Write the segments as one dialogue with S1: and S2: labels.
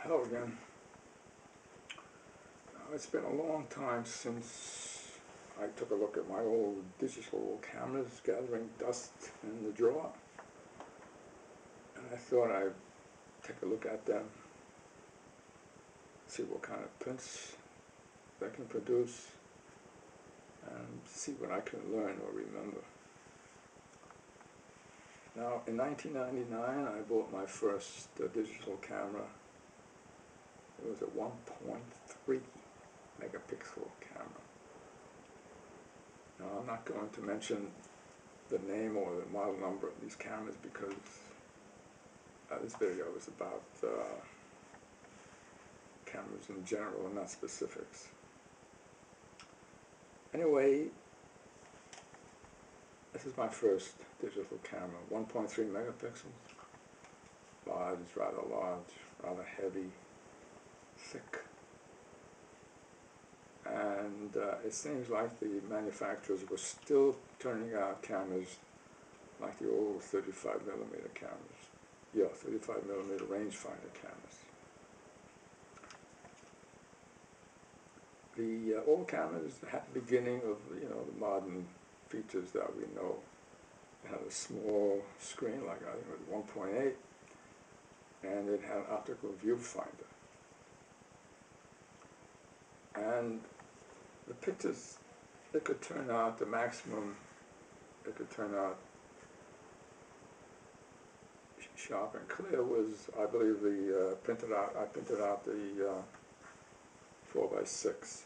S1: Hello again. It's been a long time since I took a look at my old digital cameras gathering dust in the drawer, and I thought I'd take a look at them, see what kind of prints they can produce, and see what I can learn or remember. Now, in 1999, I bought my first digital camera. It was a 1.3 megapixel camera. Now, I'm not going to mention the name or the model number of these cameras because this video is about cameras in general and not specifics. Anyway, this is my first digital camera, 1.3 megapixels, large, rather heavy, thick. And it seems like the manufacturers were still turning out cameras like the old 35 millimeter cameras. Yeah, 35 millimeter rangefinder cameras. The old cameras had the beginning of the modern features that we know. It had a small screen, like I think it was 1.8, and it had an optical viewfinder. And the pictures, it could turn out the maximum, it could turn out sharp and clear was, I believe, I printed out the 4x6.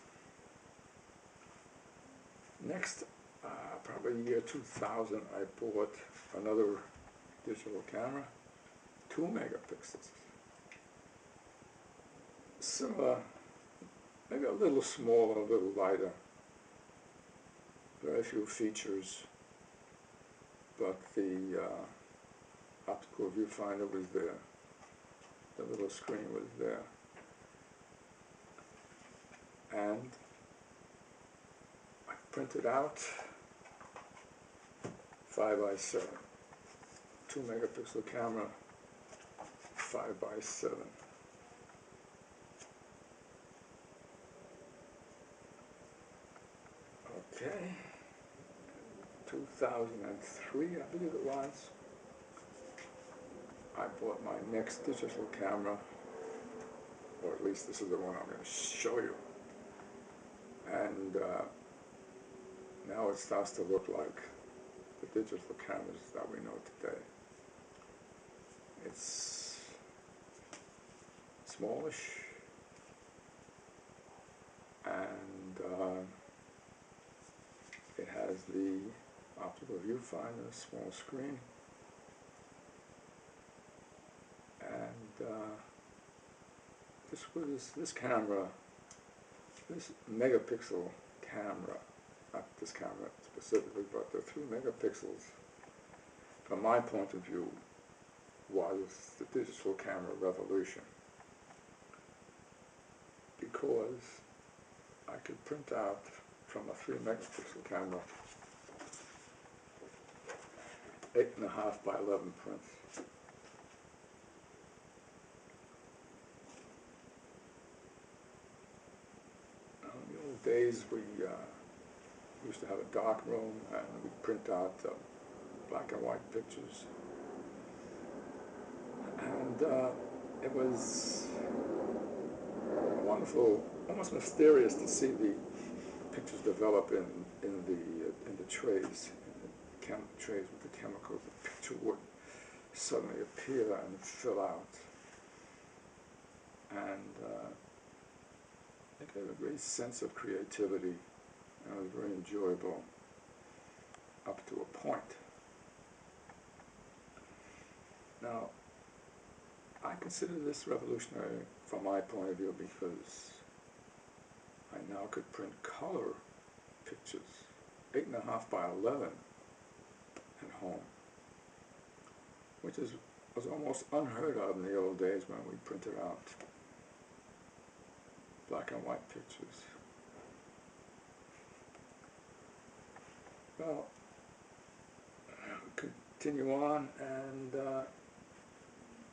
S1: Next, probably year 2000, I bought another digital camera, 2 megapixels. Similar, maybe a little smaller, a little lighter. Very few features, but the optical viewfinder was there. The little screen was there. And I printed out 5x7, 2 megapixel camera, 5x7. Okay, 2003, I believe it was, I bought my next digital camera, or at least this is the one I'm going to show you. And now it starts to look like the digital cameras that we know today. It's smallish, and it has the optical viewfinder, small screen, and this camera, this megapixel camera, not this camera specifically, but the 3 megapixels, from my point of view, was the digital camera revolution, because I could print out from a 3 megapixel camera 8.5 by 11 prints. In the old days, we used to have a dark room, and we'd print out black and white pictures. And it was wonderful, almost mysterious to see the pictures develop in the trays, trays with the chemicals. The picture would suddenly appear and fill out, and it gave a great sense of creativity, and it was very enjoyable up to a point. Now, I consider this revolutionary from my point of view because I now could print color pictures, 8.5 by 11 at home, which was almost unheard of in the old days when we printed out black and white pictures. Well, we continue on, and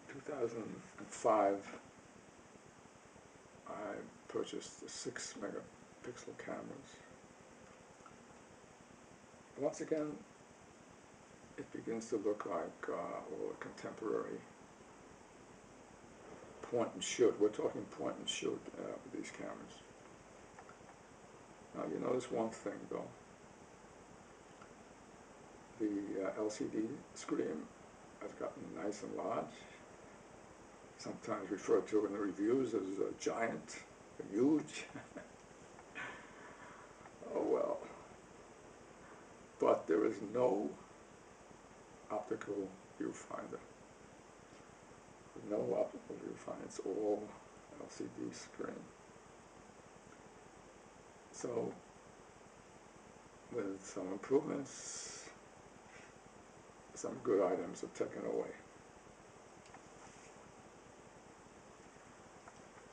S1: 2005, I purchased the 6 megapixel cameras. Once again, it begins to look like a contemporary point and shoot. We're talking point and shoot with these cameras. Now you notice one thing though. The LCD screen has gotten nice and large, sometimes referred to in the reviews as a giant, huge. Oh well. But there is no optical viewfinder. No optical viewfinder, it's all LCD screen. So, with some improvements, some good items are taken away.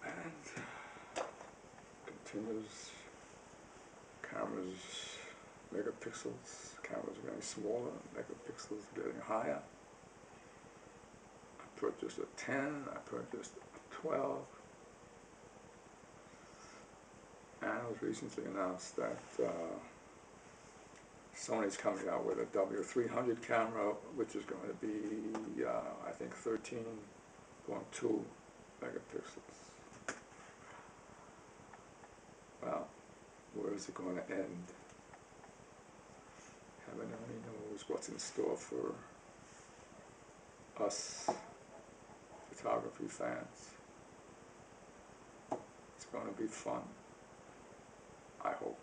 S1: And continues, cameras, megapixels, cameras are getting smaller, megapixels are getting higher. I purchased a 10, I purchased a 12, and it was recently announced that Sony's coming out with a W300 camera, which is going to be, I think, 13.2 megapixels. Well, where is it going to end? Heaven only knows what's in store for us photography fans. It's going to be fun, I hope.